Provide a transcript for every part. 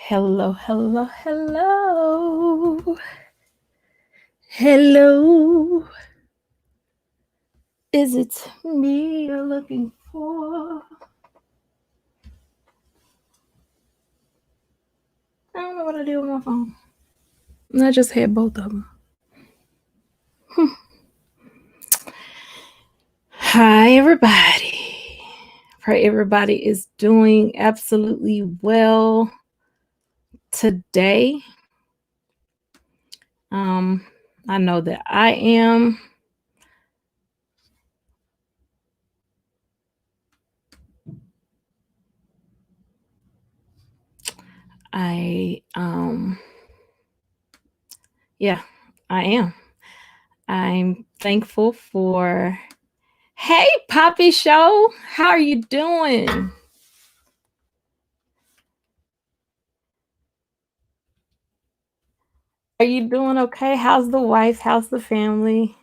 Hello, hello, hello. Hello. Is it me you're looking for? I don't know what I did with my phone. I just had both of them. Hi, everybody. Pray everybody is doing absolutely well today. I know that I am. Yeah, I am. I'm thankful for. Hey, Poppy Show, how are you doing? Are you doing okay? How's the wife? How's the family?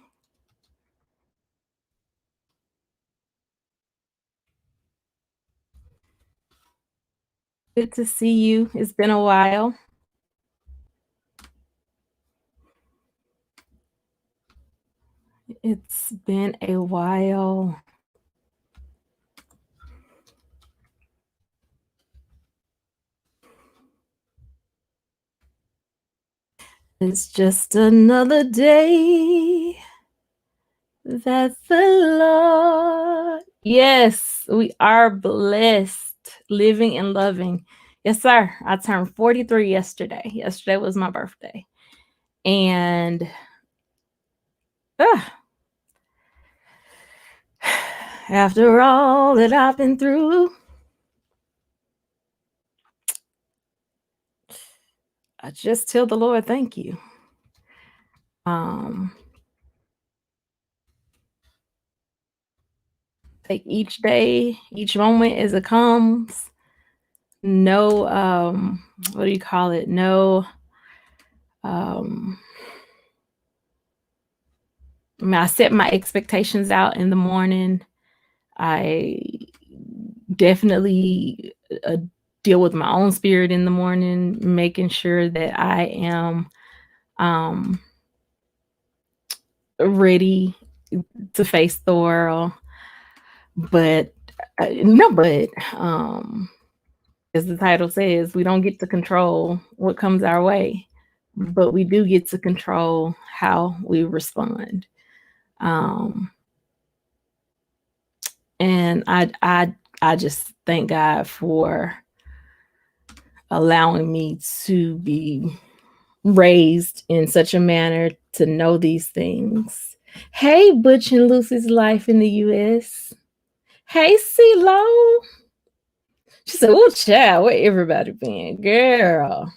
Good to see you. It's been a while. It's been a while. It's just another day that the Lord. Yes, we are blessed, living and loving. Yes, sir. I turned 43 yesterday. Yesterday was my birthday. And after all that I've been through, I just tell the Lord thank you. Take each day, each moment as it comes. No, what do you call it? No, um, I set my expectations out in the morning. I definitely deal with my own spirit in the morning, making sure that I am ready to face the world. But no, but as the title says, we don't get to control what comes our way, but we do get to control how we respond. Um, and I just thank God for allowing me to be raised in such a manner to know these things. Hey, Butch and Lucy's Life in the U.S. Hey, CeeLo. She said, "Oh, child, where everybody been, girl?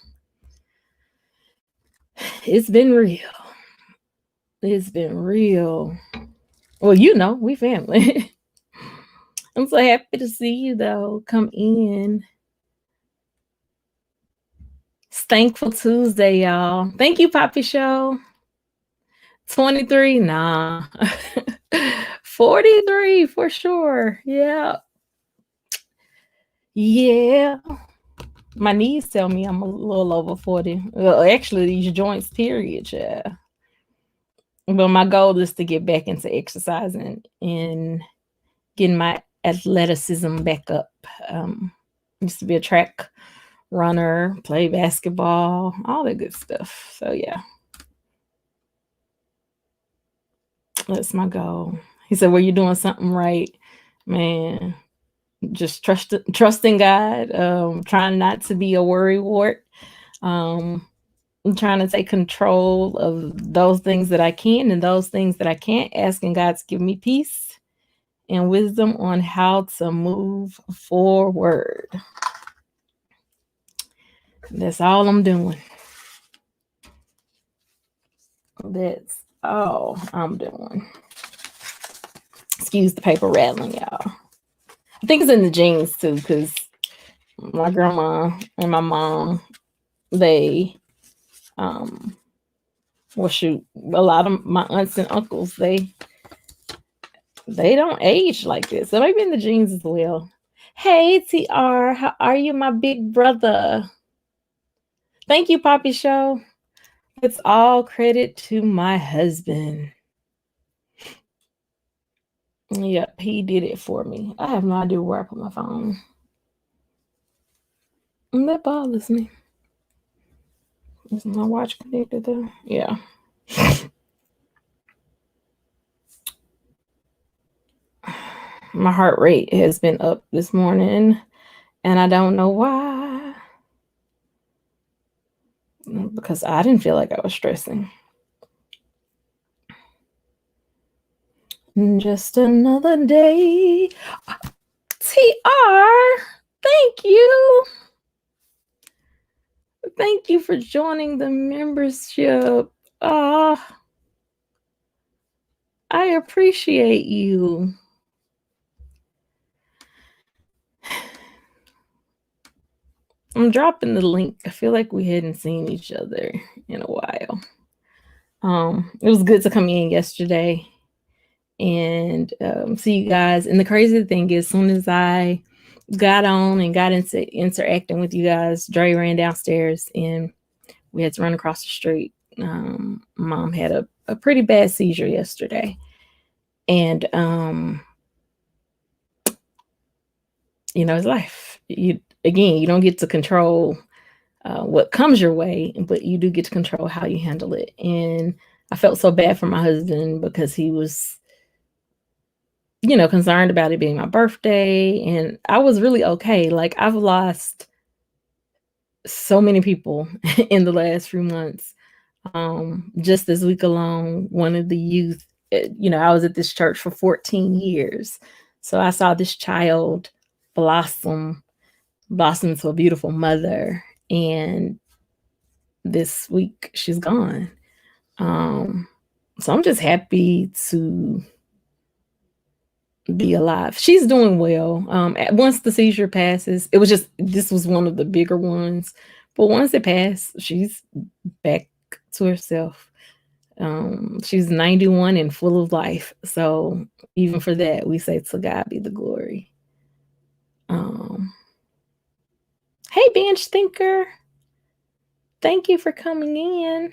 It's been real. It's been real. Well, we family." I'm so happy to see you, though. Come in. It's Thankful Tuesday, y'all. Thank you, Poppy Show. 23, nah. 43 for sure. Yeah. Yeah. My knees tell me I'm a little over 40. Well, actually, these joints, period, yeah. But my goal is to get back into exercising and getting my athleticism back up. Used to be a track runner, play basketball, all that good stuff. So yeah, that's my goal. He said, "Well, you're doing something right, man. Just trusting God. Trying not to be a worrywart. I'm trying to take control of those things that I can and those things that I can't. Asking God to give me peace and wisdom on how to move forward. That's all I'm doing. That's all I'm doing." Excuse the paper rattling, y'all. I think it's in the genes too, because my grandma and my mom, they, well, shoot, a lot of my aunts and uncles, they don't age like this. So maybe in the genes as well. Hey, TR, how are you, my big brother? Thank you, Poppy Show. It's all credit to my husband. Yep, he did it for me. I have no idea where I put my phone. And that bothers me. Is my watch connected there? Yeah. My heart rate has been up this morning, and I don't know why. Because I didn't feel like I was stressing. Just another day. TR, thank you. Thank you for joining the membership. I appreciate you. I'm dropping the link. I feel like we hadn't seen each other in a while. It was good to come in yesterday and see you guys. And the crazy thing is, as soon as I got on and got into interacting with you guys, Dre ran downstairs and we had to run across the street. Mom had a pretty bad seizure yesterday. And, it's life. You don't get to control what comes your way, but you do get to control how you handle it. And I felt so bad for my husband because he was, concerned about it being my birthday. And I was really okay. Like, I've lost so many people in the last few months. Just this week alone, one of the youth, I was at this church for 14 years. So I saw this child blossom into a beautiful mother. And this week she's gone. So I'm just happy to be alive. She's doing well. Once the seizure passes, this was one of the bigger ones, but once it passed, she's back to herself. She's 91 and full of life. So even for that, we say to God be the glory. Hey, Bench Thinker. Thank you for coming in.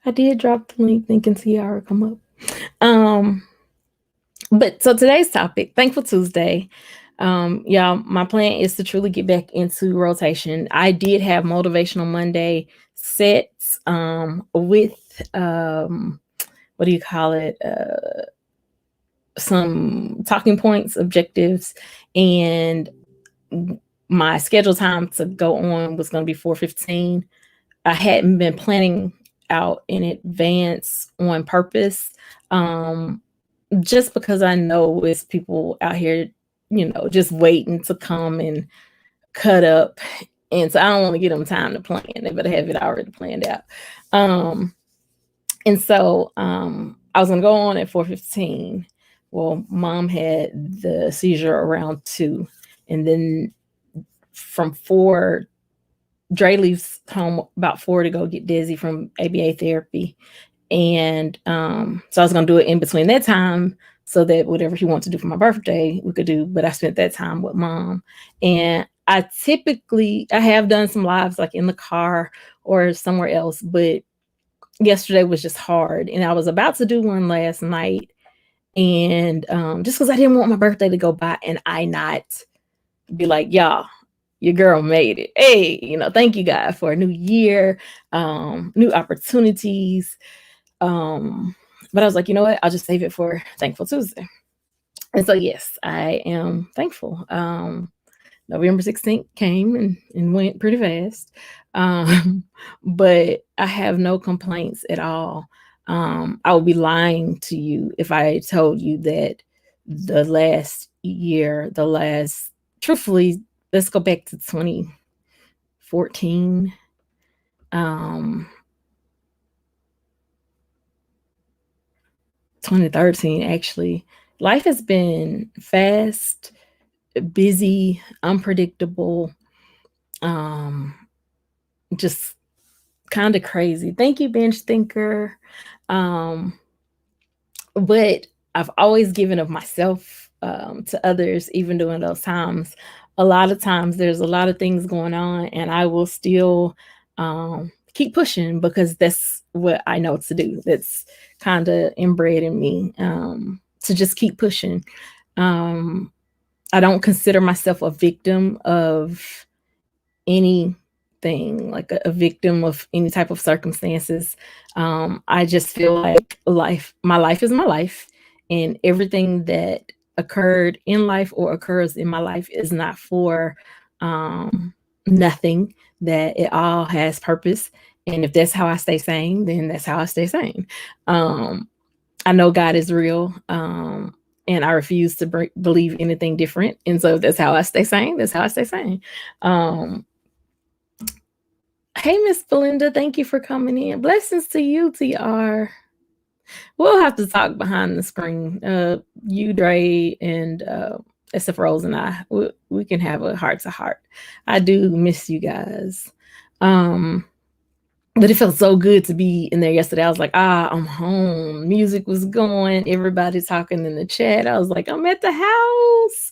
I did drop the link thinking Tiara come up. But so today's topic, Thankful Tuesday. Y'all, my plan is to truly get back into rotation. I did have Motivational Monday sets with what do you call it? Some talking points, objectives, and my scheduled time to go on was going to be 4:15. I hadn't been planning out in advance on purpose, just because I know it's people out here, just waiting to come and cut up. And so I don't want to give them time to plan. They better have it already planned out. And so I was going to go on at 4:15. Well, Mom had the seizure around 2. And then from 4, Dre leaves home about 4 to go get Desi from ABA therapy. And so I was going to do it in between that time so that whatever he wants to do for my birthday, we could do. But I spent that time with Mom. And I have done some lives like in the car or somewhere else, but yesterday was just hard. And I was about to do one last night. And just because I didn't want my birthday to go by and I not be like, y'all, your girl made it. Hey, thank you God for a new year, new opportunities. But I was like, you know what? I'll just save it for Thankful Tuesday. And so, yes, I am thankful. November 16th came and went pretty fast. But I have no complaints at all. I would be lying to you if I told you that the last year, truthfully, let's go back to 2014. 2013, actually. Life has been fast, busy, unpredictable, just kind of crazy. Thank you, Bench Thinker. But I've always given of myself to others, even during those times. a lot of times there's a lot of things going on, and I will still keep pushing because that's what I know to do. That's kind of inbred in me, to just keep pushing. Um, I don't consider myself a victim of anything, like a victim of any type of circumstances. I just feel like my life is my life, and everything that occurred in life or occurs in my life is not for um, nothing, that it all has purpose. And if that's how I stay sane, then that's how I stay sane. Um, I know God is real. And I refuse to believe anything different. And so that's how I stay sane. That's how I stay sane. Um, Hey, Miss Belinda, thank you for coming in. Blessings to you, TR. We'll have to talk behind the screen. You, Dre, and SF Rose and I, we can have a heart to heart. I do miss you guys. But it felt so good to be in there yesterday. I was like, I'm home. Music was going, everybody talking in the chat. I was like, I'm at the house.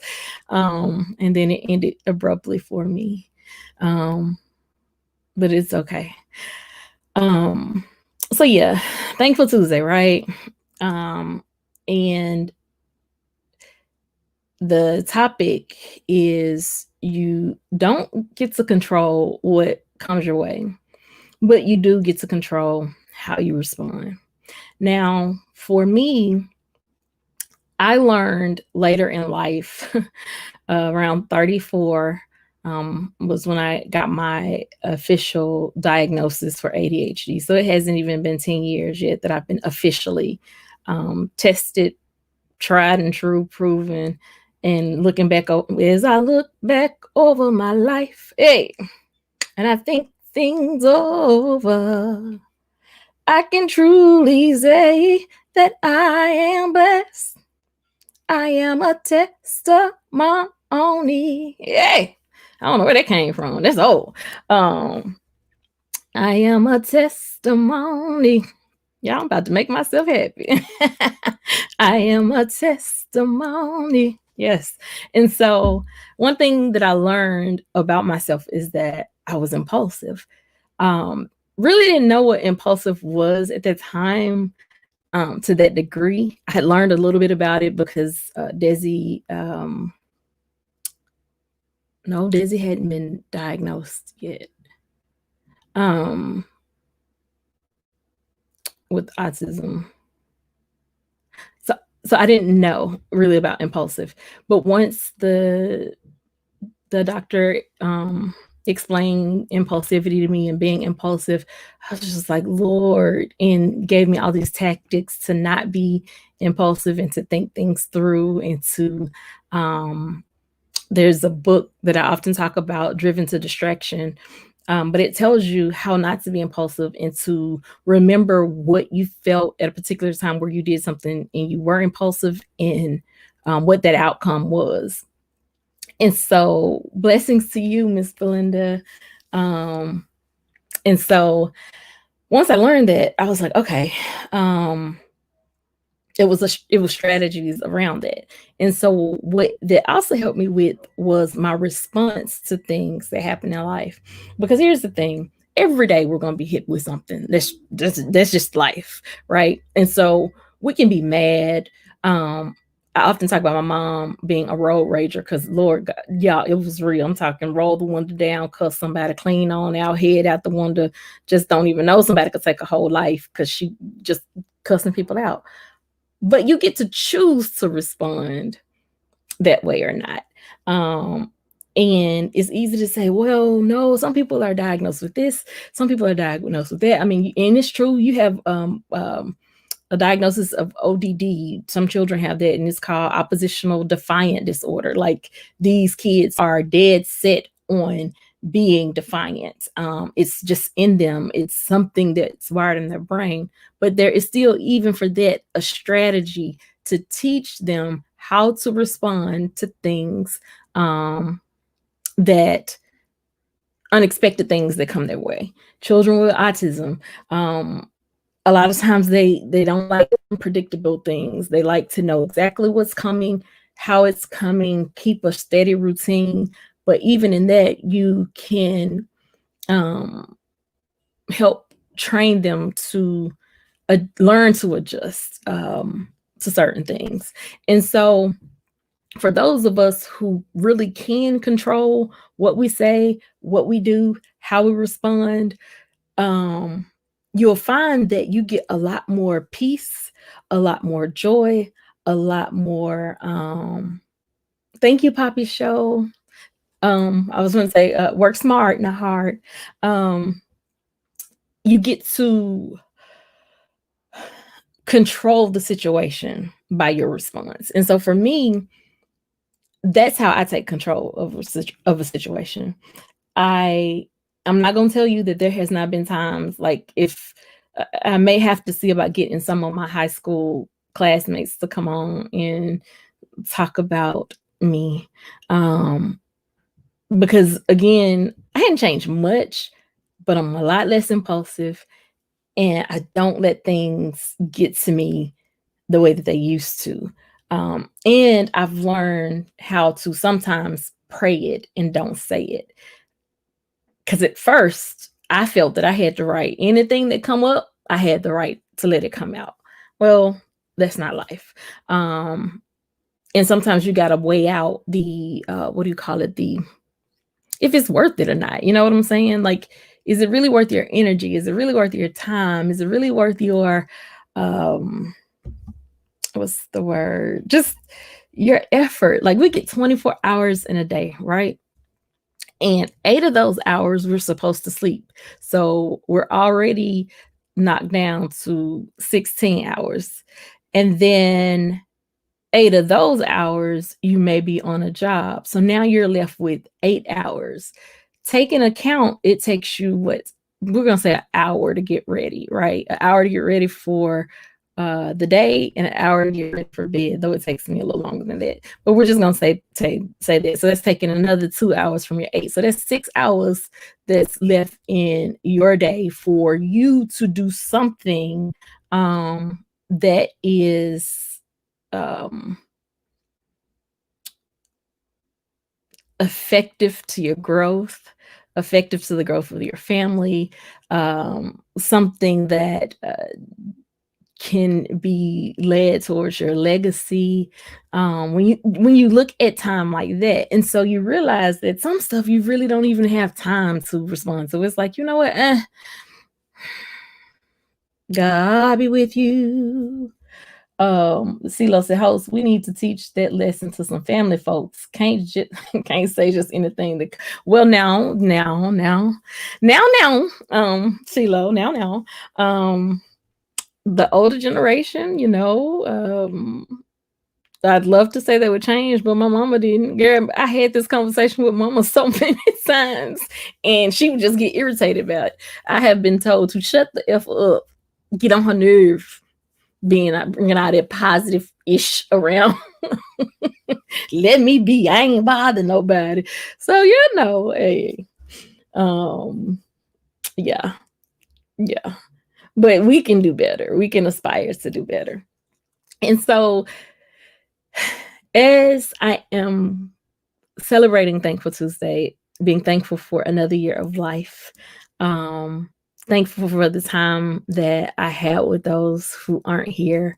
And then it ended abruptly for me. But it's okay. So yeah, Thankful Tuesday, right? And the topic is you don't get to control what comes your way, but you do get to control how you respond. Now, for me, I learned later in life, around 34, was when I got my official diagnosis for ADHD. So it hasn't even been 10 years yet that I've been officially tested, tried and true, proven. And looking back, as I look back over my life, hey, and I think things over, I can truly say that I am blessed. I am a testimony. Yay! I don't know where that came from. That's old. I am a testimony. Yeah, I'm about to make myself happy. I am a testimony. Yes. And so one thing that I learned about myself is that I was impulsive. Really didn't know what impulsive was at that time, to that degree. I had learned a little bit about it because Desi, no, Desi hadn't been diagnosed yet with autism. So I didn't know really about impulsive. But once the doctor explained impulsivity to me and being impulsive, I was just like, Lord, and gave me all these tactics to not be impulsive and to think things through, and to there's a book that I often talk about, Driven to Distraction. But it tells you how not to be impulsive and to remember what you felt at a particular time where you did something and you were impulsive, and what that outcome was. And so blessings to you, Miss Belinda. And so once I learned that, I was like, okay, it was strategies around that. And so what that also helped me with was my response to things that happen in life. Because here's the thing, every day we're going to be hit with something. That's just life, right? And so we can be mad. I often talk about my mom being a road rager because, Lord God, yeah, it was real. I'm talking roll the window down, cuss somebody clean on out, head out the window, just don't even know somebody could take a whole life because she just cussing people out. But you get to choose to respond that way or not. And it's easy to say, well, no, some people are diagnosed with this, some people are diagnosed with that. I mean, and it's true, you have a diagnosis of ODD. Some children have that, and it's called oppositional defiant disorder. Like, these kids are dead set on being defiant. It's just in them. It's something that's wired in their brain. But there is still, even for that, a strategy to teach them how to respond to things, that unexpected things that come their way. Children with autism, a lot of times they don't like unpredictable things. They like to know exactly what's coming, how it's coming, keep a steady routine. But even in that, you can um, help train them to learn to adjust to certain things. And so, for those of us who really can control what we say, what we do, how we respond, um, you'll find that you get a lot more peace, a lot more joy, a lot more. Thank you, Poppy Show. I was going to say, work smart, not hard. Um, you get to control the situation by your response. And so for me, that's how I take control of of a situation. I I'm not gonna tell you that there has not been times like if I may have to see about getting some of my high school classmates to come on and talk about me. Um, because again, I hadn't changed much, but I'm a lot less impulsive and I don't let things get to me the way that they used to. And I've learned how to sometimes pray it and don't say it. Because at first, I felt that I had the right. Anything that come up, I had the right to let it come out. Well, that's not life. And sometimes you gotta weigh out the what do you call it? The if it's worth it or not. You know what I'm saying? Like, is it really worth your energy? Is it really worth your time? Is it really worth your um what's the word? Just your effort. Like we get 24 hours in a day, right? And 8 of those hours we're supposed to sleep. So we're already knocked down to 16 hours. And then 8 of those hours you may be on a job. So now you're left with 8 hours. Take into account it takes you what we're gonna say an hour to get ready, right? An hour to get ready for the day and an hour to get ready for bed, though it takes me a little longer than that. But we're just gonna say that. So that's taking another 2 hours from your 8. So that's 6 hours that's left in your day for you to do something that is um effective to your growth, effective to the growth of your family, something that can be led towards your legacy. When you look at time like that, and so you realize that some stuff you really don't even have time to respond to. It's like, you know what? God be with you. CeeLo said, host, we need to teach that lesson to some family folks. Can't just can't say just anything that well now, CeeLo, now. The older generation, I'd love to say they would change, but my mama didn't. Girl, I had this conversation with mama so many times, and she would just get irritated about it. I have been told to shut the F up, get on her nerve, bringing out that positive ish around. Let me be. I ain't bother nobody. So hey, um, yeah, yeah. But we can do better. We can aspire to do better. And so, as I am celebrating Thankful Tuesday, being thankful for another year of life, um, thankful for the time that I had with those who aren't here,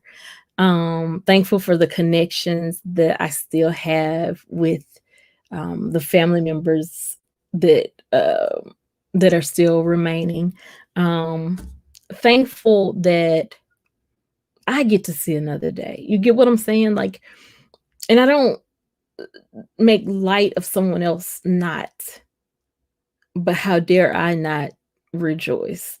thankful for the connections that I still have with the family members that are still remaining. Um, thankful that I get to see another day. You get what I'm saying? Like, and I don't make light of someone else not, but how dare I not rejoice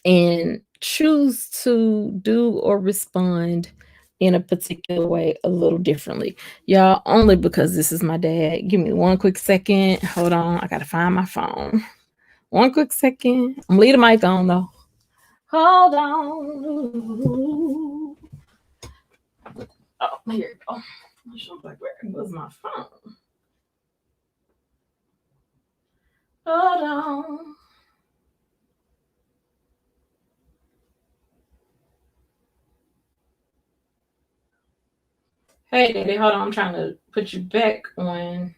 and choose to do or respond in a particular way a little differently. Y'all, only because this is my dad. Give me one quick second. Hold on. I gotta find my phone. One quick second. I'm leaving the mic on though. Hold on. Oh, here we go. Where was my phone? Hold on. Hey, Daddy, hold on. I'm trying to put you back on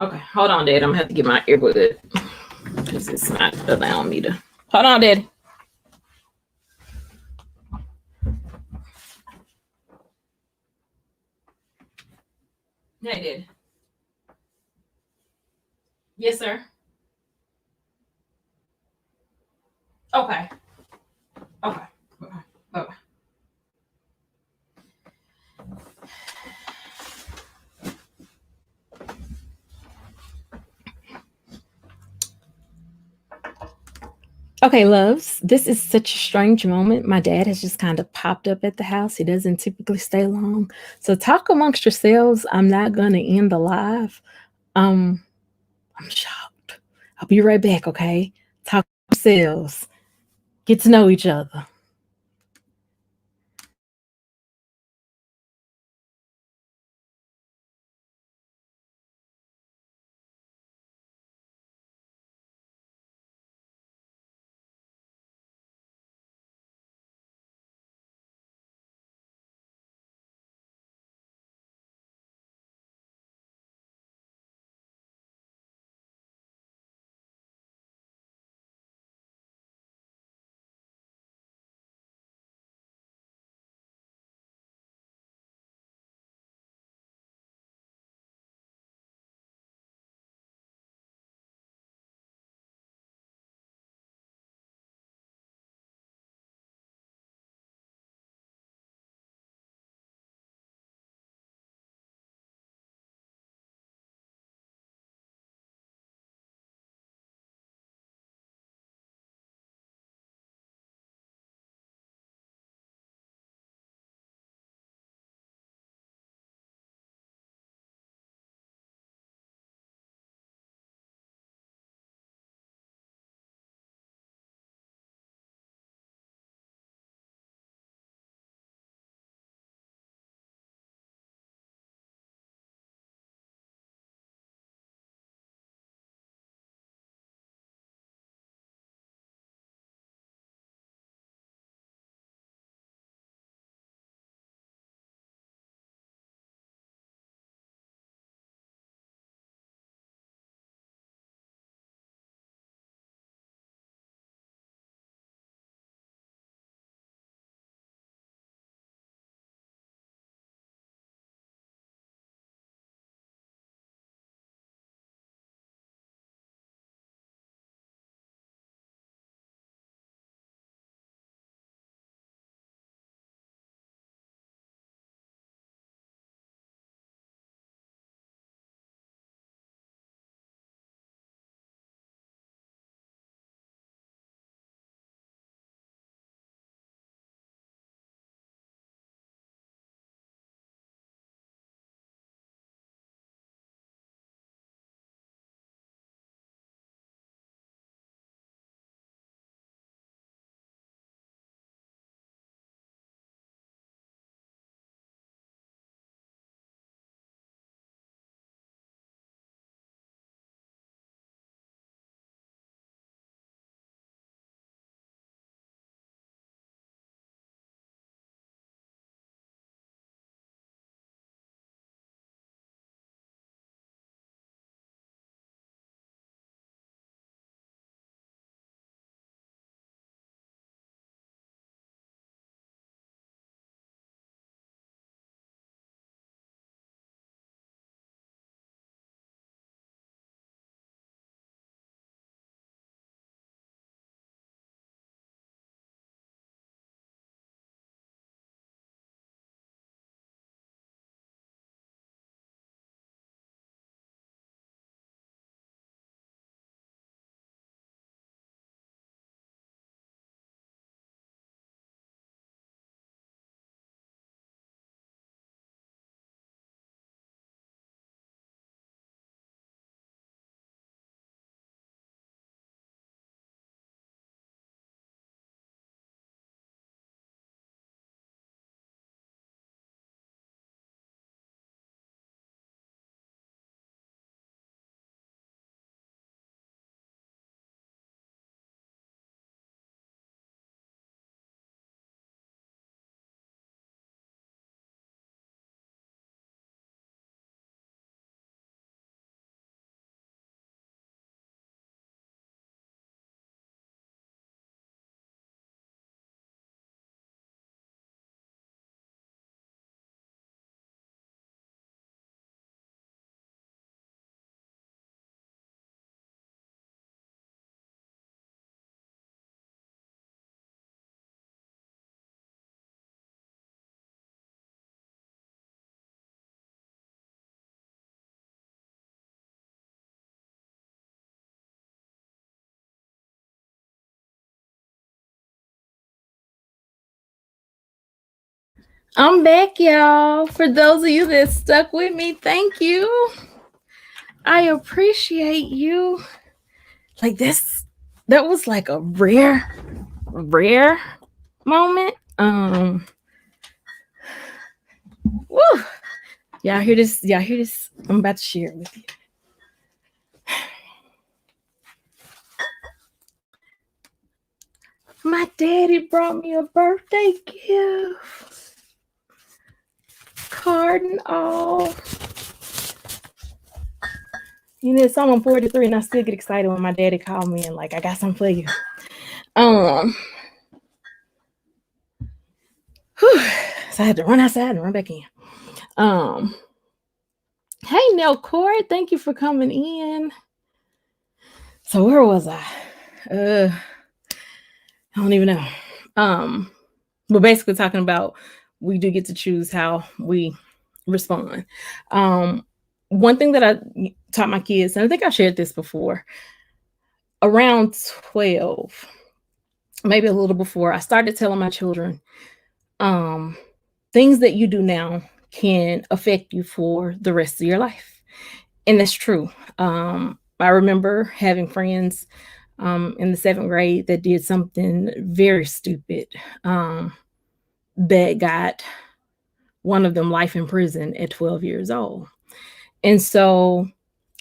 Okay, hold on, Dad. I'm gonna have to get my earbud because it's not allowing me to. Hold on, Dad. Hey, Dad. Yes, sir. Okay. Okay. Okay. Okay. Okay, loves, this is such a strange moment. My dad has just kind of popped up at the house. He doesn't typically stay long. So talk amongst yourselves. I'm not going to end the live. Um, I'm shocked. I'll be right back, okay? Talk yourselves. Get to know each other. I'm back, y'all. For those of you that stuck with me, thank you. I appreciate you. Like this, that was like a rare moment. Woo. Y'all hear this? Y'all hear this? I'm about to share it with you. My daddy brought me a birthday gift. Card and all. You know, so I'm 43 and I still get excited when my daddy called me and like, I got something for you. So I had to run outside and run back in. Hey Nell Cord, thank you for coming in. So where was I? I don't even know. We're basically talking about we do get to choose how we respond. One thing that I taught my kids, and I think I shared this before, around 12, maybe a little before, I started telling my children, things that you do now can affect you for the rest of your life. And that's true. I remember having friends in the 7th grade that did something very stupid that got one of them life in prison at 12 years old. And so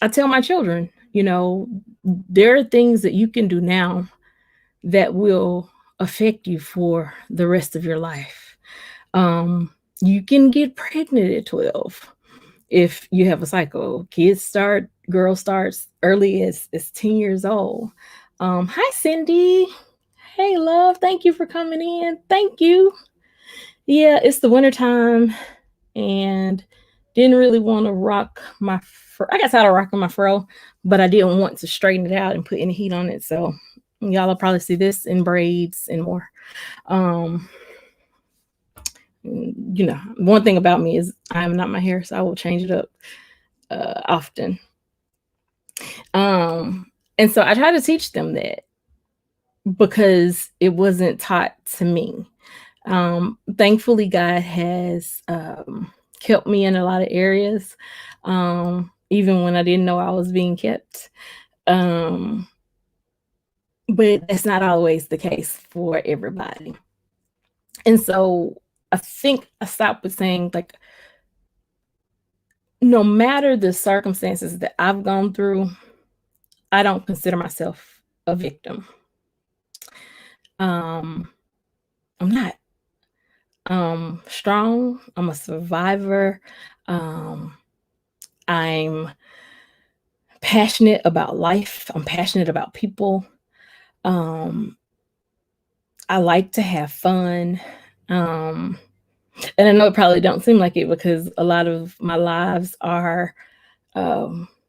I tell my children, you know, there are things that you can do now that will affect you for the rest of your life. You can get pregnant at 12 if you have a cycle. Girls starts early as 10 years old. Hi, Cindy. Hey, love. Thank you for coming in. Thank you. Yeah, it's the wintertime and didn't really want to rock my I got tired of rocking my fro, but I didn't want to straighten it out and put any heat on it. So y'all will probably see this in braids and more. You know, one thing about me is I am not my hair, so I will change it up often. And so I try to teach them that because it wasn't taught to me. Thankfully, God has kept me in a lot of areas, even when I didn't know I was being kept. But that's not always the case for everybody. And so I think I stopped with saying, like, no matter the circumstances that I've gone through, I don't consider myself a victim. I'm not. Strong. I'm a survivor. I'm passionate about life. I'm passionate about people. I like to have fun. And I know it probably don't seem like it because a lot of my lives are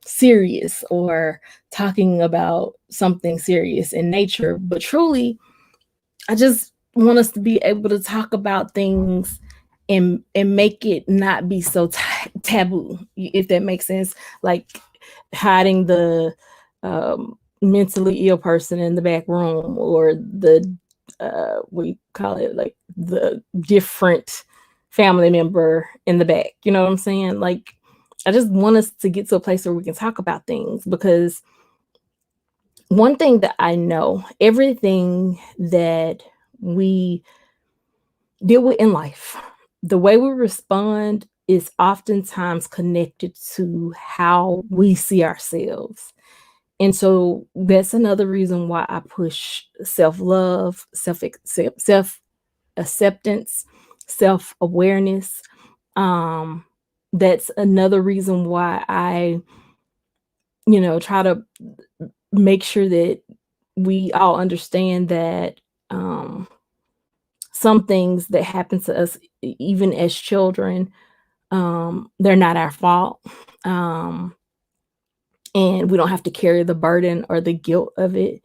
serious or talking about something serious in nature, but truly, I just want us to be able to talk about things and make it not be so taboo, if that makes sense. Like hiding the mentally ill person in the back room, or the we call it like the different family member in the back. You know what I'm saying? Like, I just want us to get to a place where we can talk about things, because one thing that I know, everything that we deal with in life, the way we respond is oftentimes connected to how we see ourselves. And so that's another reason why I push self-love, self-acceptance, self-awareness. That's another reason why I, try to make sure that we all understand that some things that happen to us, even as children, they're not our fault. And we don't have to carry the burden or the guilt of it.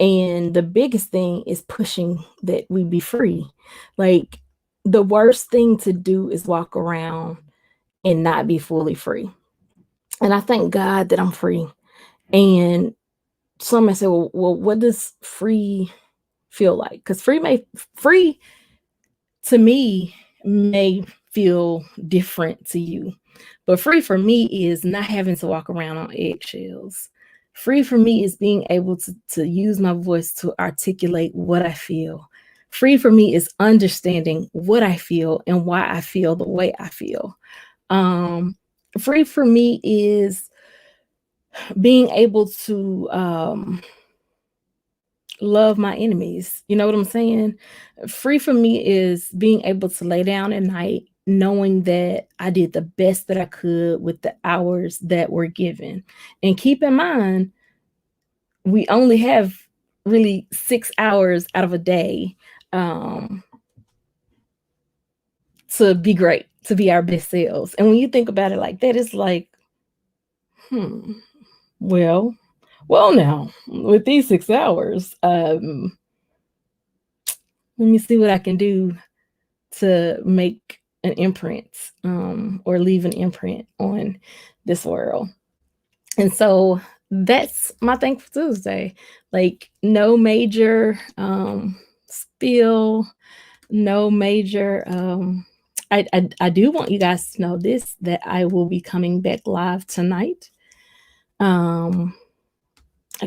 And the biggest thing is pushing that we be free. Like, the worst thing to do is walk around and not be fully free. And I thank God that I'm free. And some may say, well, what does free feel like? Because free to me may feel different to you. But free for me is not having to walk around on eggshells. Free for me is being able to use my voice to articulate what I feel. Free for me is understanding what I feel and why I feel the way I feel. Free for me is being able to love my enemies. You know what I'm saying? Free for me is being able to lay down at night knowing that I did the best that I could with the hours that were given. And keep in mind, we only have really 6 hours out of a day um, to be great, to be our best selves. And when you think about it like that, it's like, hmm, well, now with these 6 hours, let me see what I can do to make an imprint or leave an imprint on this world. And so that's my Thankful Tuesday. Like no major spill, no major I do want you guys to know this, that I will be coming back live tonight. I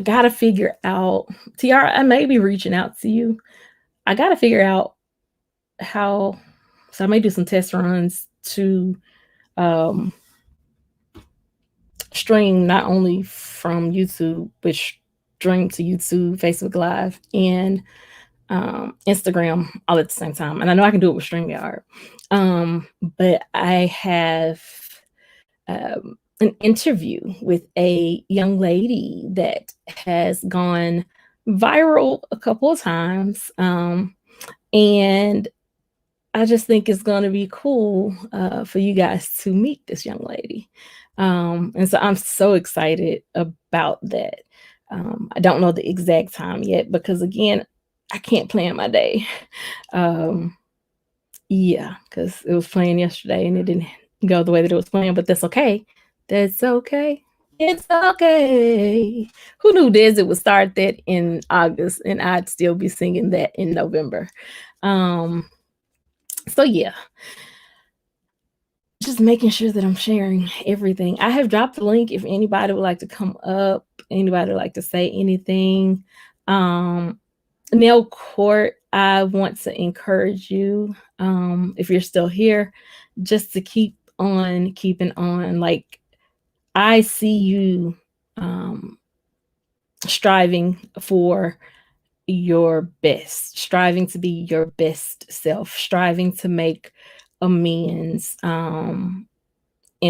gotta figure out, Tiara, I may be reaching out to you. I gotta figure out how, so I may do some test runs to stream not only from YouTube, but stream to YouTube, Facebook Live, and Instagram all at the same time. And I know I can do it with StreamYard. But I have an interview with a young lady that has gone viral a couple of times. And I just think it's going to be cool for you guys to meet this young lady. And so I'm so excited about that. I don't know the exact time yet because, again, I can't plan my day. Yeah, because it was planned yesterday and it didn't go the way that it was planned, but that's okay. That's okay. It's okay. Who knew Desi would start that in August and I'd still be singing that in November? So yeah, just making sure that I'm sharing everything. I have dropped the link if anybody would like to come up, anybody would like to say anything. Nail Court, I want to encourage you, if you're still here, just to keep on keeping on. Like, I see you striving for your best, striving to be your best self, striving to make amends in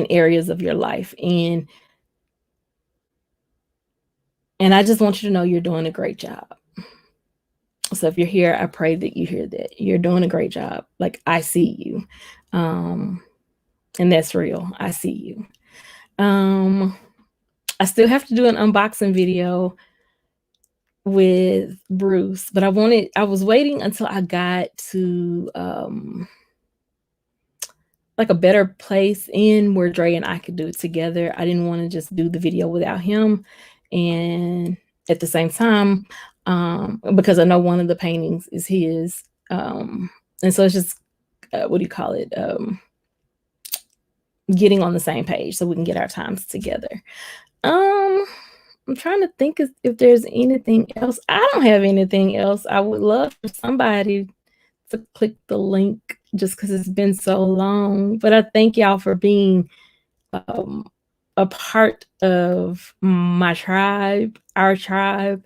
areas of your life. And I just want you to know you're doing a great job. So if you're here, I pray that you hear that. You're doing a great job. Like, I see you. And that's real. I see you. I still have to do an unboxing video with Bruce, but I was waiting until I got to like a better place in where Dre and I could do it together. I didn't want to just do the video without him. And at the same time, because I know one of the paintings is his. And so it's just, what do you call it? Getting on the same page so we can get our times together. I'm trying to think if there's anything else. I don't have anything else. I would love for somebody to click the link just because it's been so long. But I thank y'all for being a part of my tribe, our tribe.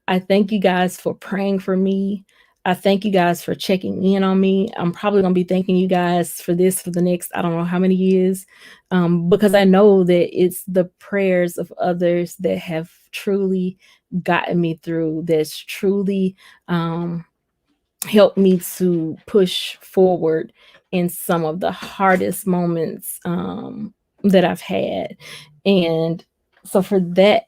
I thank you guys for praying for me. I thank you guys for checking in on me. I'm probably going to be thanking you guys for this for the next, I don't know how many years, because I know that it's the prayers of others that have truly gotten me through, that's truly helped me to push forward in some of the hardest moments that I've had. And so for that,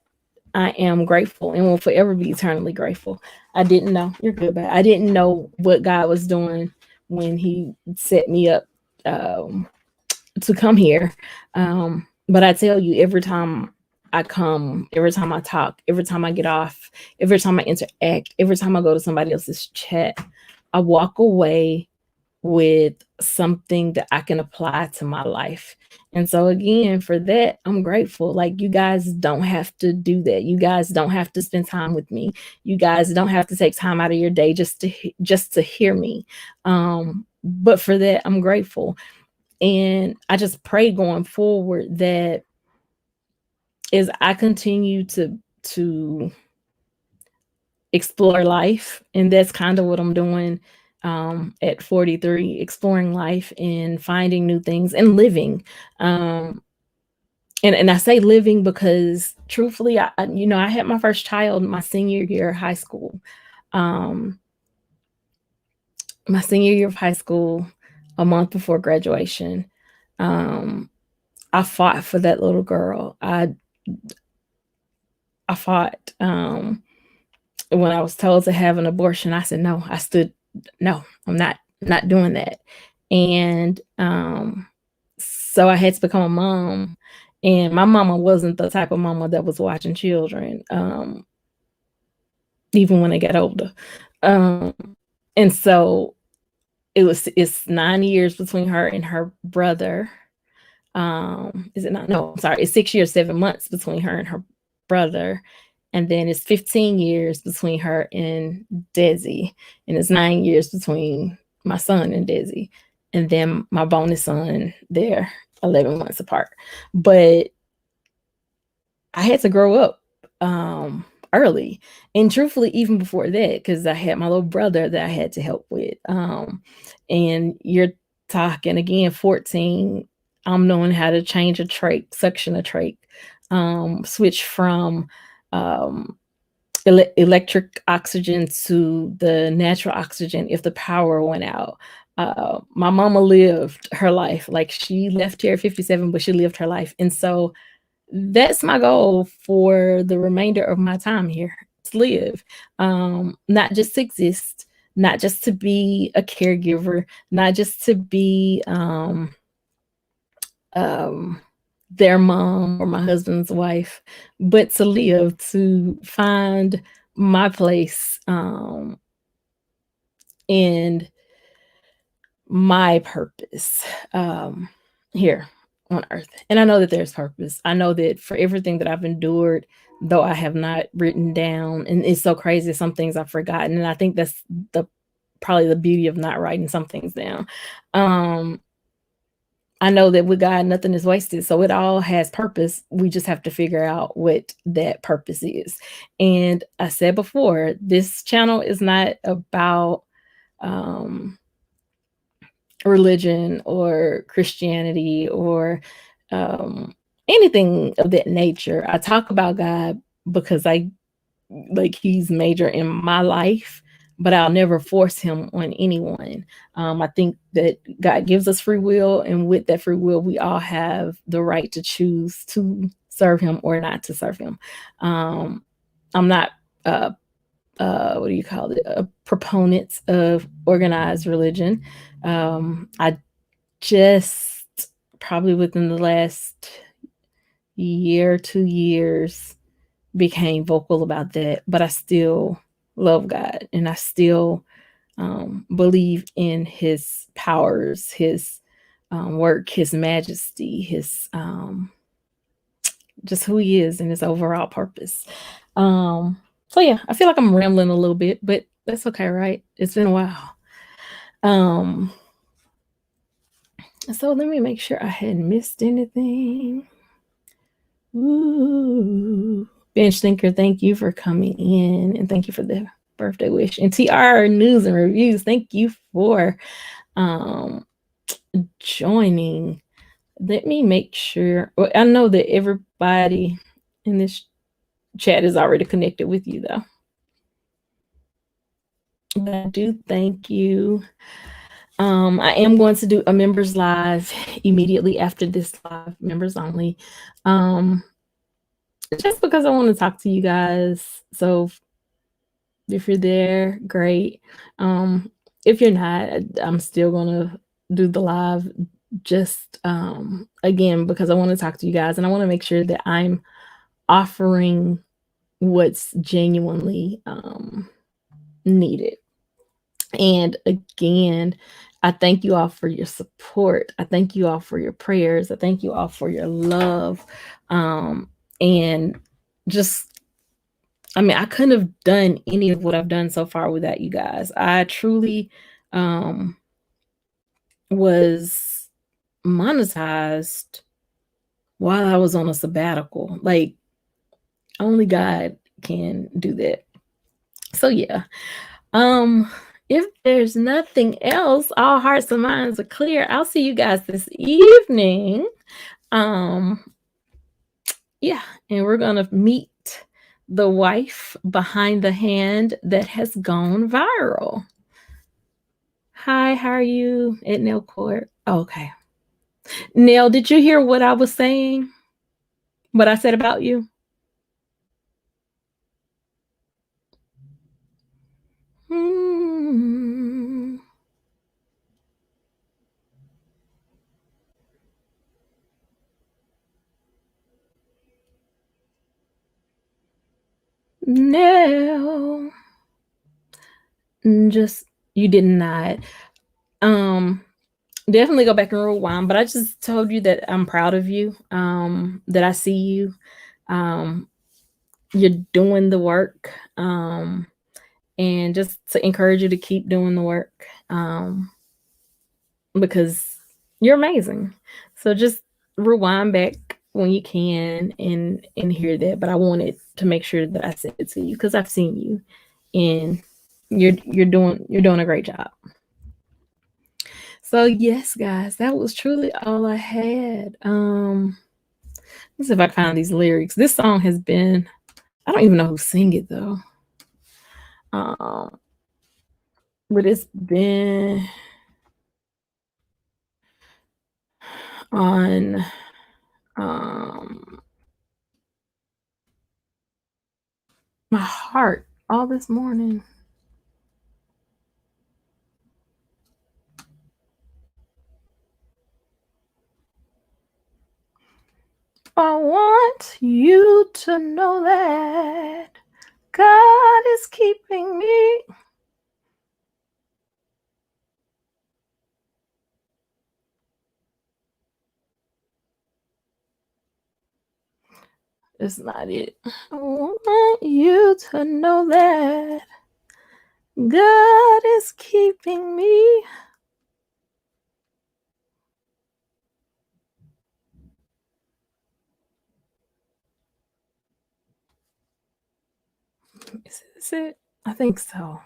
I am grateful and will forever be eternally grateful. I didn't know, you're good, but I didn't know what God was doing when he set me up to come here. But I tell you, every time I come, every time I talk, every time I get off, every time I interact, every time I go to somebody else's chat, I walk away with something that I can apply to my life. And so again, for that, I'm grateful. Like you guys don't have to do that. You guys don't have to spend time with me. You guys don't have to take time out of your day just to hear me. But for that, I'm grateful. And I just pray going forward that as I continue to explore life, and that's kind of what I'm doing at 43, exploring life and finding new things and living. Um, and I say living because truthfully, I had my first child my senior year of high school. Um, my senior year of high school, a month before graduation. Um, I fought for that little girl. I fought. When I was told to have an abortion, I said no. I stood no. I'm not doing that. And so I had to become a mom. And my mama wasn't the type of mama that was watching children, even when they got older. Um, and so it's 9 years between her and her brother. Is it not? No, I'm sorry. It's 6 years, 7 months between her and her brother. And then it's 15 years between her and Desi. And it's 9 years between my son and Desi. And then my bonus son, they're 11 months apart. But I had to grow up early. And truthfully, even before that, because I had my little brother that I had to help with. And you're talking again, 14, I'm knowing how to change a trach, suction a trach, switch from um, electric oxygen to the natural oxygen if the power went out. My mama lived her life. Like she left here at 57, but she lived her life. And so that's my goal for the remainder of my time here, to live, not just to exist, not just to be a caregiver, not just to be um, their mom or my husband's wife, but to live, to find my place and my purpose here on earth. And I know that there's purpose. I know that for everything that I've endured, though I have not written down, and it's so crazy, some things I've forgotten. And I think that's the probably the beauty of not writing some things down. Um, I know that with God, nothing is wasted. So it all has purpose. We just have to figure out what that purpose is. And I said before, this channel is not about um religion or Christianity or anything of that nature. I talk about God because he's major in my life, but I'll never force him on anyone. I think that God gives us free will, and with that free will, we all have the right to choose to serve him or not to serve him. I'm not what do you call it? Proponents of organized religion. I just probably within the last year, 2 years, became vocal about that, but I still love God and I still believe in his powers, his work, his majesty, his just who he is and his overall purpose. So yeah, I feel like I'm rambling a little bit, but that's okay, right? It's been a while. So let me make sure I hadn't missed anything. Ooh. Bench Thinker, thank you for coming in and thank you for the birthday wish. And TR News and Reviews, thank you for joining. Let me make sure. Well, I know that everybody in this chat is already connected with you, though. But I do thank you. I am going to do a members live immediately after this live, members only. Just because I want to talk to you guys. So if you're there, great. If you're not, I'm still gonna do the live just again because I want to talk to you guys and I want to make sure that I'm offering what's genuinely needed. And again, I thank you all for your support. I thank you all for your prayers. I thank you all for your love. And just, I mean, I couldn't have done any of what I've done so far without you guys. I truly um, was monetized while I was on a sabbatical. Like, only God can do that. So yeah. Um, if there's nothing else, all hearts and minds are clear. I'll see you guys this evening. Um, yeah, and we're gonna meet the wife behind the hand that has gone viral. Hi, how are you at Nail Court? Okay. Nail, did you hear what I was saying? What I said about you? Hmm. No. Just you did not. Um, Definitely go back and rewind, but I just told you that I'm proud of you, that I see you. Um, you're doing the work, and just to encourage you to keep doing the work, because you're amazing. So just rewind back when you can and hear that. But I wanted to make sure that I said it to you because I've seen you, and you're doing a great job. So yes, guys, that was truly all I had. Let's see if I can find these lyrics. This song has been, I don't even know who sing it though. Um, but it's been on my heart all this morning. I want you to know that God is keeping me. It's not it. I want you to know that God is keeping me. Is this it? I think so.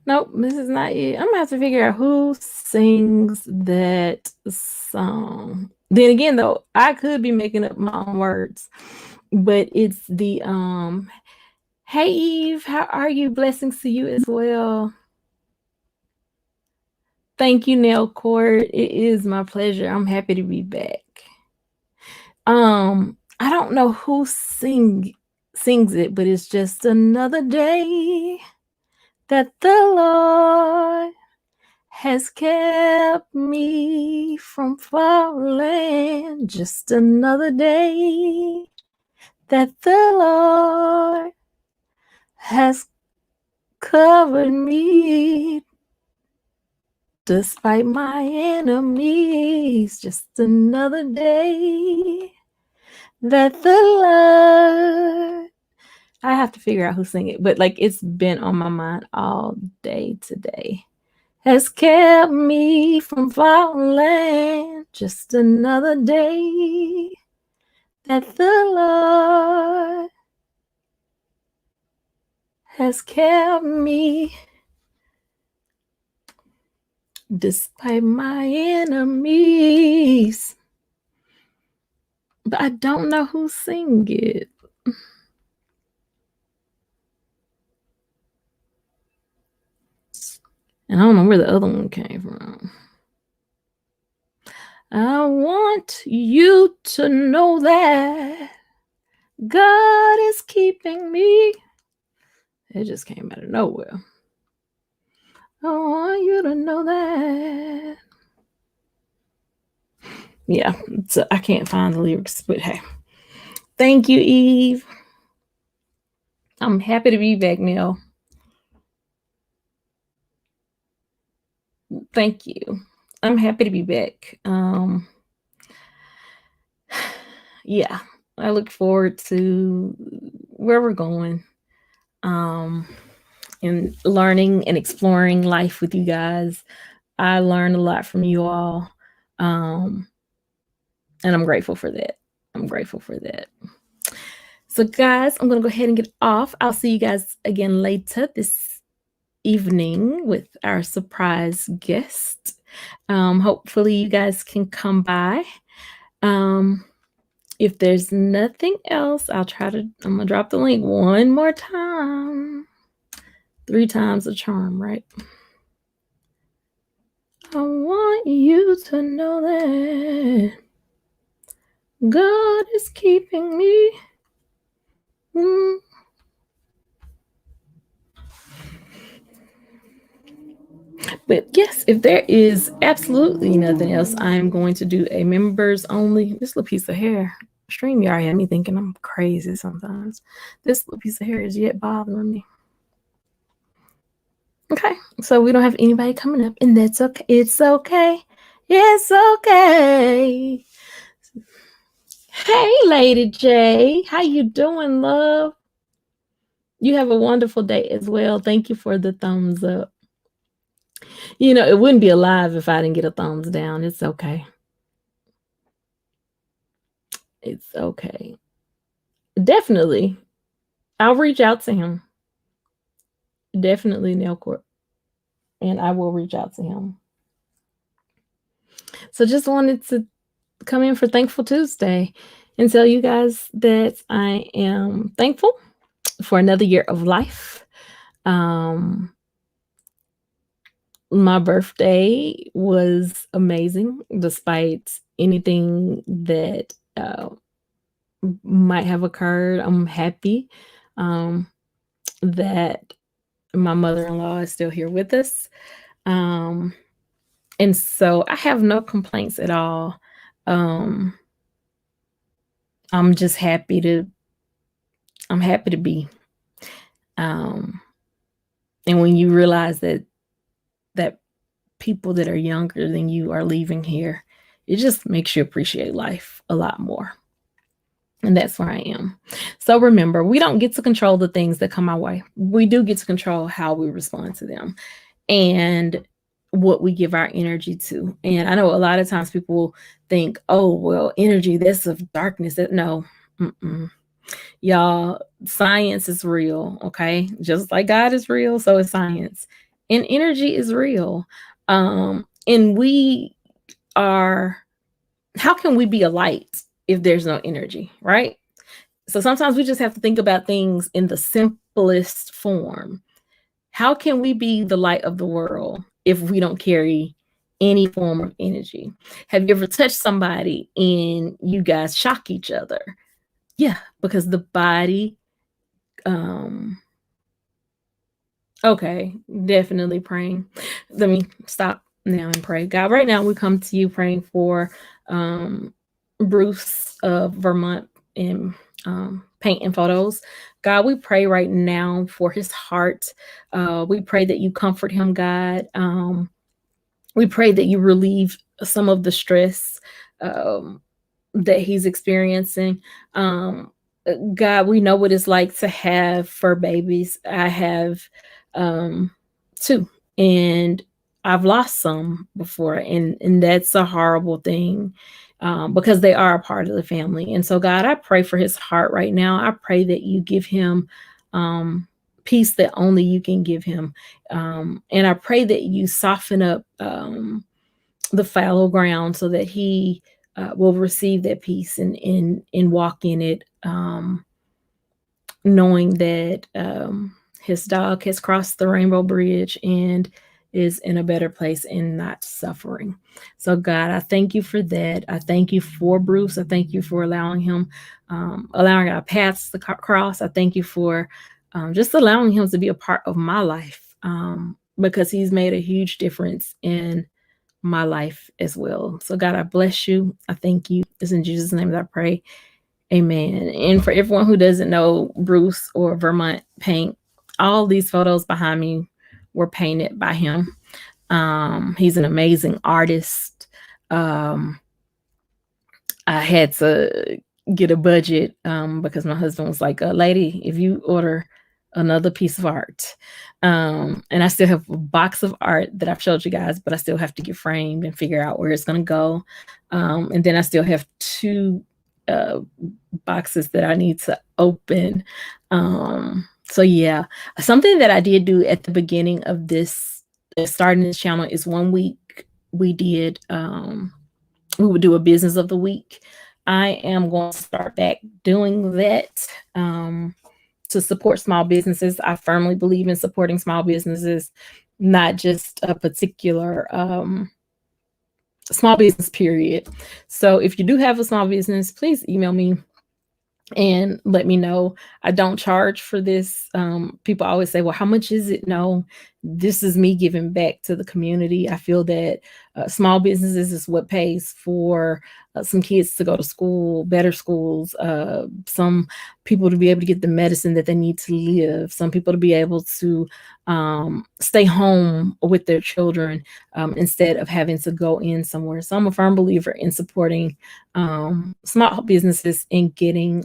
Nope, this is not it. I'm gonna have to figure out who sings that song. Then again, though, I could be making up my own words, but it's the Hey Eve, how are you? Blessings to you as well. Thank you, Nail Court. It is my pleasure. I'm happy to be back. I don't know who sings it, but it's just another day that the Lord has kept me from falling. Just another day that the Lord has covered me despite my enemies. Just another day that the Lord, I have to figure out who sing it, but like it's been on my mind all day today. Has kept me from falling. Just another day that the Lord has kept me despite my enemies. But I don't know who sing it. And I don't know where the other one came from. I want you to know that God is keeping me. It just came out of nowhere. I want you to know that. Yeah, so I can't find the lyrics, but hey. Thank you, Eve. I'm happy to be back, Neil. Thank you. I'm happy to be back. Yeah, I look forward to where we're going. And learning and exploring life with you guys. I learned a lot from you all. And I'm grateful for that. I'm grateful for that. So, guys, I'm going to go ahead and get off. I'll see you guys again later this evening with our surprise guest. Hopefully, you guys can come by. If there's nothing else, I'm going to drop the link one more time. 3 times the charm, right? I want you to know that God is keeping me. But yes, if there is absolutely nothing else, I'm going to do a members only. This little piece of hair, StreamYard had me thinking I'm crazy sometimes. This little piece of hair is yet bothering me. Okay, so we don't have anybody coming up, and that's okay. It's okay. It's okay. Hey, Lady J, how you doing, love? You have a wonderful day as well. Thank you for the thumbs up. You know, it wouldn't be alive if I didn't get a thumbs down. It's okay. It's okay. Definitely. I'll reach out to him. Definitely, Nelcourt. And I will reach out to him. So just wanted to come in for Thankful Tuesday and tell you guys that I am thankful for another year of life. My birthday was amazing, despite anything that might have occurred. I'm happy that my mother-in-law is still here with us. And so I have no complaints at all. I'm just happy to be. And when you realize that people that are younger than you are leaving here, it just makes you appreciate life a lot more. And that's where I am. So remember, we don't get to control the things that come our way. We do get to control how we respond to them and what we give our energy to. And I know a lot of times people think, oh, well, energy, that's of darkness. No, y'all, science is real, okay? Just like God is real, so is science. And energy is real. And we are, how can we be a light if there's no energy, right? So sometimes we just have to think about things in the simplest form. How can we be the light of the world if we don't carry any form of energy? Have you ever touched somebody and you guys shock each other? Yeah, because the body, okay, definitely praying. Let me stop now and pray. God, right now we come to you praying for Bruce of Vermont in Paint and Photos. God, we pray right now for his heart. We pray that you comfort him, God. We pray that you relieve some of the stress that he's experiencing. God, we know what it's like to have fur babies. I have 2, and I've lost some before, and that's a horrible thing because they are a part of the family. And so, God, I pray for his heart right now. I pray that you give him peace that only you can give him. And I pray that you soften up the fallow ground so that he will receive that peace and walk in it, knowing that his dog has crossed the rainbow bridge and is in a better place and not suffering. So God, I thank you for that. I thank you for Bruce. I thank you for allowing him, allowing our paths to cross. I thank you for just allowing him to be a part of my life, because he's made a huge difference in my life as well. So God, I bless you. I thank you. It's in Jesus' name that I pray. Amen. And for everyone who doesn't know Bruce or Vermont Paint, all these photos behind me were painted by him. He's an amazing artist. I had to get a budget because my husband was like, lady, if you order another piece of art, and I still have a box of art that I've showed you guys, but I still have to get framed and figure out where it's going to go. And then I still have two boxes that I need to open. So yeah, something that I did do at the beginning of this, starting this channel, is 1 week we did, we would do a business of the week. I am going to start back doing that to support small businesses. I firmly believe in supporting small businesses, not just a particular small business period. So if you do have a small business, please email me and let me know. I don't charge for this. People always say, well, how much is it? No, this is me giving back to the community. I feel that small businesses is what pays for some kids to go to school, better schools, some people to be able to get the medicine that they need to live, some people to be able to stay home with their children instead of having to go in somewhere. So I'm a firm believer in supporting small businesses and getting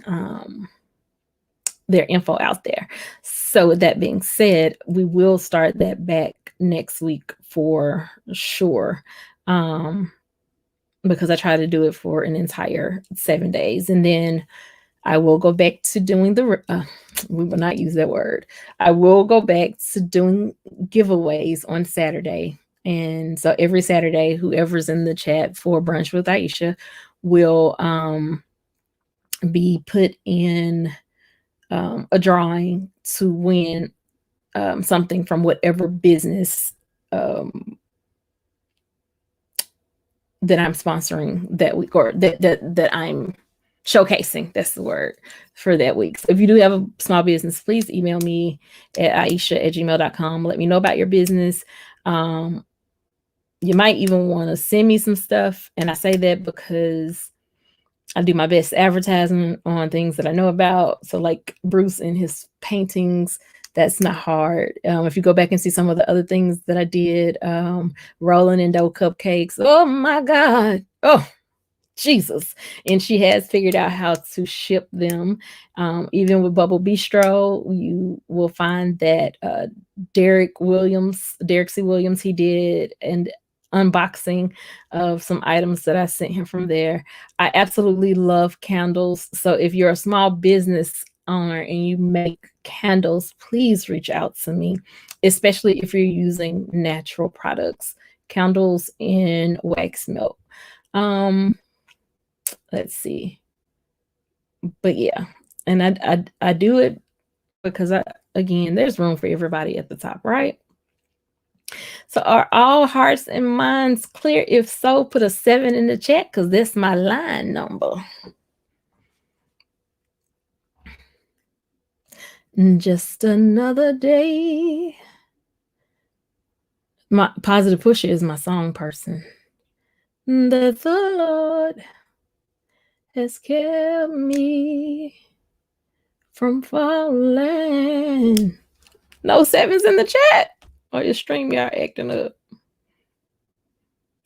their info out there. So with that being said, we will start that back next week for sure, because I try to do it for an entire 7 days, and then I will go back to doing the we will not use that word. I will go back to doing giveaways on Saturday. And so every Saturday, whoever's in the chat for Brunch with Aisha will be put in a drawing to win something from whatever business that I'm sponsoring that week, or that I'm showcasing. That's the word for that week. So if you do have a small business, please email me at aisha@gmail.com. Let me know about your business. You might even want to send me some stuff. And I say that because I do my best advertising on things that I know about. So like Bruce and his paintings, that's not hard. If you go back and see some of the other things that I did, rolling in dough cupcakes. Oh my God. Oh, Jesus. And she has figured out how to ship them. Even with Bubble Bistro, you will find that Derek C. Williams, he did an unboxing of some items that I sent him from there. I absolutely love candles. So if you're a small business owner and you make candles, please reach out to me, especially if you're using natural products, candles in wax melt. Let's see. But yeah, and I do it because again, there's room for everybody at the top, right? So are all hearts and minds clear? If so, put a 7 in the chat because that's my line number. Just another day. My Positive Pusher is my song person. That the Lord has kept me from falling. No 7s in the chat. Or your StreamYard acting up.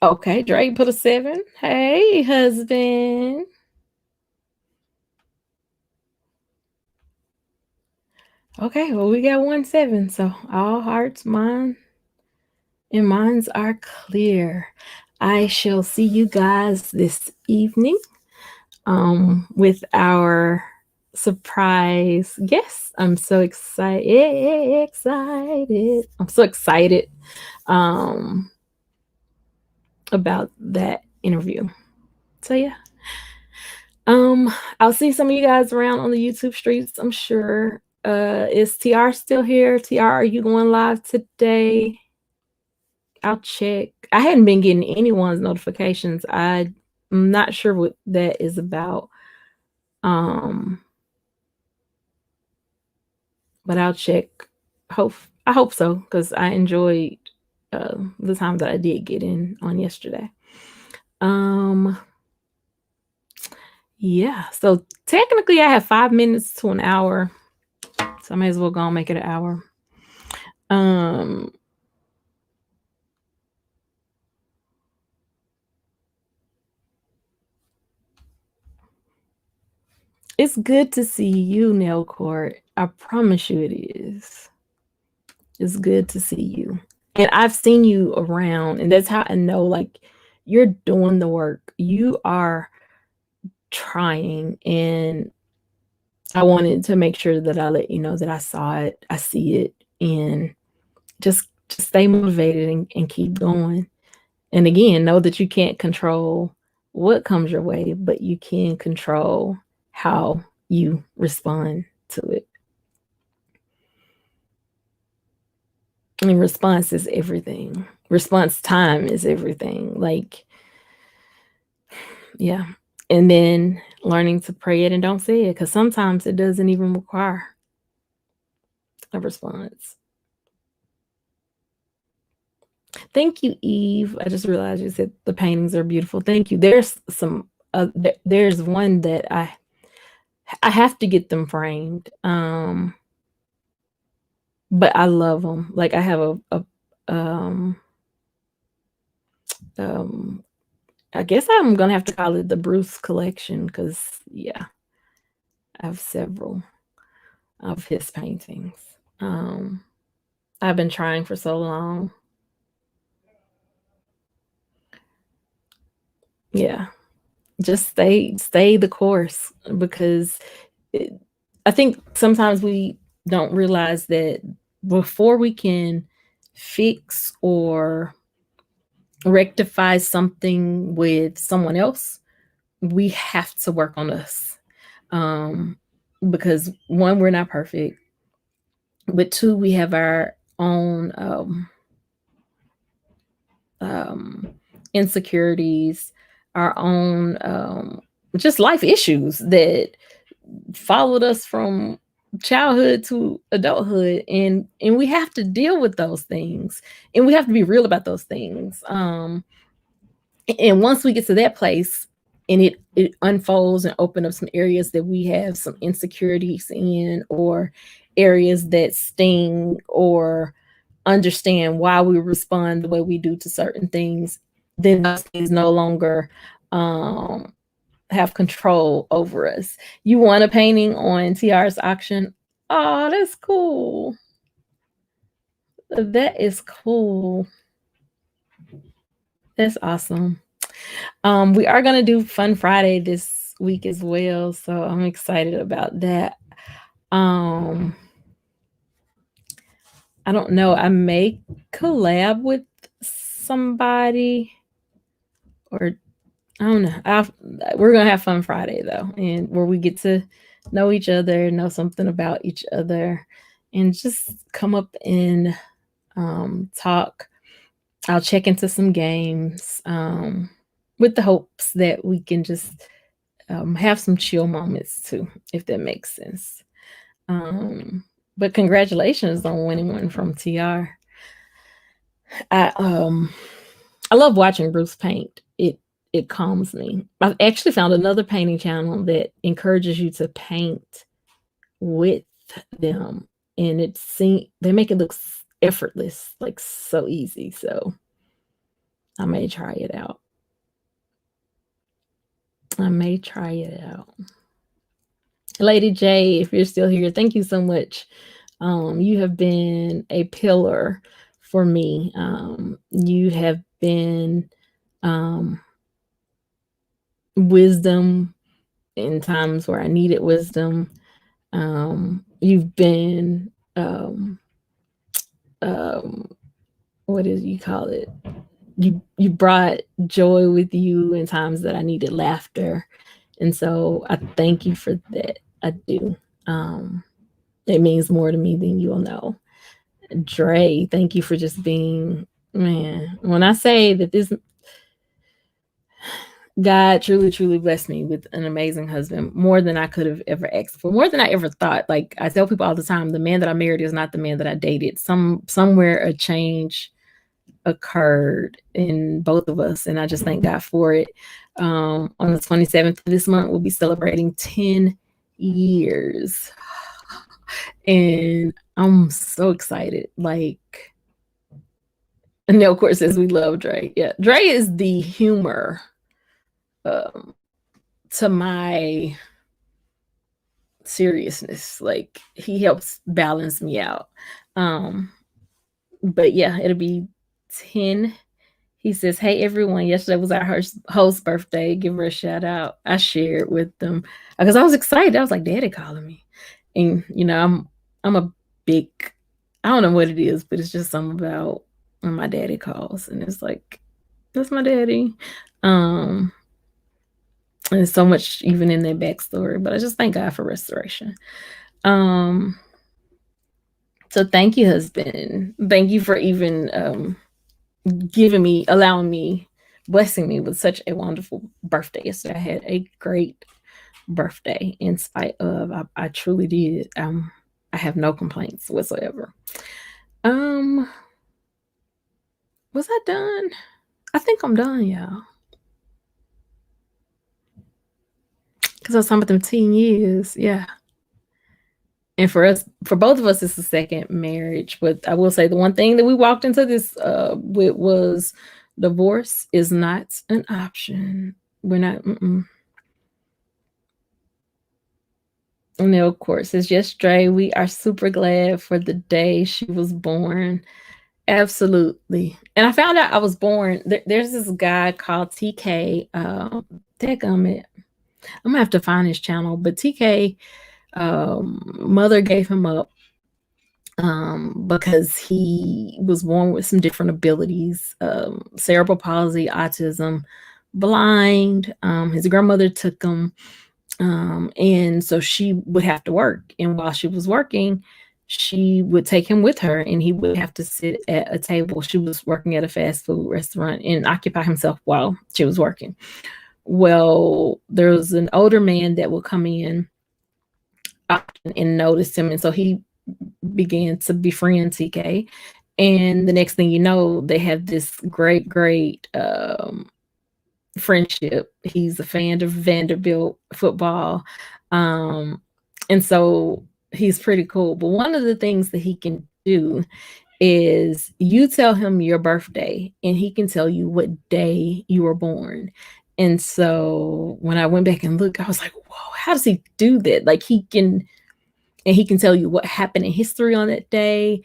Okay, Drake put a 7. Hey, husband. Okay, well, we got 1 7. So all hearts, mind, and minds are clear. I shall see you guys this evening with our surprise guest. I'm so excited. I'm so excited about that interview. So yeah. I'll see some of you guys around on the YouTube streets, I'm sure. Is TR still here? TR, are you going live today? I'll check. I hadn't been getting anyone's notifications. I'm not sure what that is about. But but I'll check. I hope so because I enjoyed the time that I did get in on yesterday. Um, yeah. So technically, I have 5 minutes to an hour, so I may as well go and make it an hour. Um, it's good to see you, Nail Court. I promise you, it is. It's good to see you. And I've seen you around, and that's how I know, like, you're doing the work. You are trying, and I wanted to make sure that I let you know that I saw it, I see it, and just stay motivated and keep going. And again, know that you can't control what comes your way, but you can control how you respond to it. I mean, response is everything. Response time is everything. Like, yeah. And then learning to pray it and don't say it because sometimes it doesn't even require a response. Thank you, Eve. I just realized you said the paintings are beautiful. Thank you. There's some. There's one that I have to get them framed. But I love them. Like I have a um um I guess I'm gonna have to call it the Bruce collection because yeah, I have several of his paintings. Um, I've been trying for so long. Yeah, just stay the course because it, I think sometimes we don't realize that before we can fix or rectify something with someone else, we have to work on us. Um, because one, we're not perfect, but two, we have our own um, insecurities, our own just life issues that followed us from childhood to adulthood, and we have to deal with those things, and we have to be real about those things. And once we get to that place, and it unfolds and open up some areas that we have some insecurities in, or areas that sting, or understand why we respond the way we do to certain things, then those things no longer um, have control over us. You want a painting on TR's auction? Oh, that's cool. That is cool. That's awesome. We are gonna do Fun Friday this week as well, so I'm excited about that. Um, I don't know. I may collab with somebody, or I don't know. We're gonna have Fun Friday though, and where we get to know each other, know something about each other, and just come up and talk. I'll check into some games with the hopes that we can just have some chill moments too, if that makes sense. But congratulations on winning one from TR. I love watching Bruce paint. It calms me. I've actually found another painting channel that encourages you to paint with them, and they make it look effortless, like so easy. So I may try it out. Lady J, if you're still here, thank you so much. You have been a pillar for me. You have been wisdom in times where I needed wisdom. You've been what did you call it? You brought joy with you in times that I needed laughter, and so I thank you for that. I do. It means more to me than you'll know. Dre, thank you for just being, man. When I say that God truly, truly blessed me with an amazing husband, more than I could have ever asked for, more than I ever thought. Like I tell people all the time, the man that I married is not the man that I dated. Somewhere a change occurred in both of us, and I just thank God for it. On the 27th of this month, we'll be celebrating 10 years, and I'm so excited. Like, and Nell, of course, says we love Dre. Yeah, Dre is the humor to my seriousness. Like, he helps balance me out. But yeah, it'll be 10. He says, "Hey everyone, yesterday was our host's birthday. Give her a shout out." I shared with them because I was excited. I was like, "Daddy calling me," and I'm a big, I don't know what it is, but it's just something about when my daddy calls, and it's like, that's my daddy. And there's so much even in their backstory, but I just thank God for restoration. So thank you, husband. Thank you for even allowing me, blessing me with such a wonderful birthday yesterday. I had a great birthday in spite of, I truly did. I have no complaints whatsoever. Was I done? I think I'm done, y'all. Because I was talking about them 10 years. Yeah. And for both of us, it's the second marriage. But I will say the one thing that we walked into this with was divorce is not an option. We're not. And of course, it's just Dre. We are super glad for the day she was born. Absolutely. And I found out I was born. There's this guy called TK. Dadgummit. I'm gonna have to find his channel, but TK, mother gave him up because he was born with some different abilities, cerebral palsy, autism, blind. His grandmother took him, and so she would have to work. And while she was working, she would take him with her, and he would have to sit at a table. She was working at a fast food restaurant and occupy himself while she was working. Well, there was an older man that would come in often and notice him, and so he began to befriend TK. And the next thing you know, they have this great friendship. He's a fan of Vanderbilt football, and so he's pretty cool. But one of the things that he can do is you tell him your birthday, and he can tell you what day you were born. And so when I went back and looked, I was like, whoa, how does he do that? Like, he can tell you what happened in history on that day.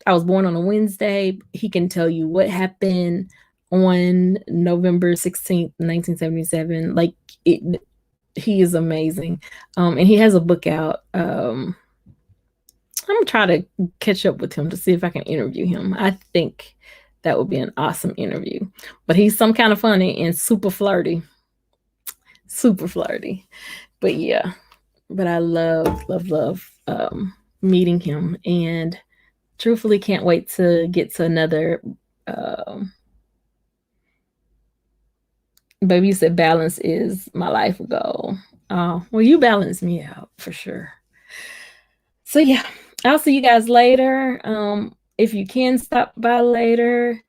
I was born on a Wednesday. He can tell you what happened on November 16th, 1977. Like, he is amazing. And he has a book out. I'm gonna try to catch up with him to see if I can interview him. I think that would be an awesome interview. But he's some kind of funny and super flirty. Super flirty. But yeah. But I love meeting him, and truthfully can't wait to get to another. Baby, you said balance is my life goal. Oh, well, you balance me out for sure. So yeah, I'll see you guys later. If you can stop by later,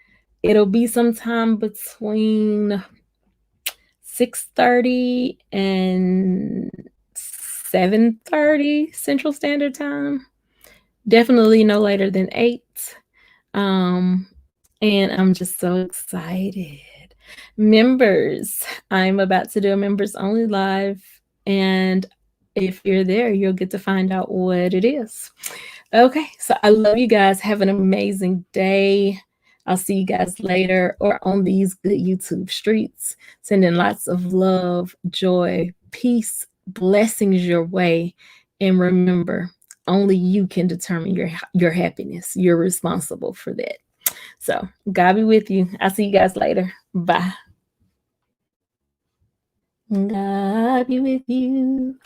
it'll be sometime between 6:30 and 7:30 Central Standard Time. Definitely no later than 8. And I'm just so excited. Members, I'm about to do a members only live, and if you're there, you'll get to find out what it is. Okay, so I love you guys. Have an amazing day. I'll see you guys later or on these good YouTube streets. Sending lots of love, joy, peace, blessings your way. And remember, only you can determine your happiness. You're responsible for that. So God be with you. I'll see you guys later. Bye. God be with you.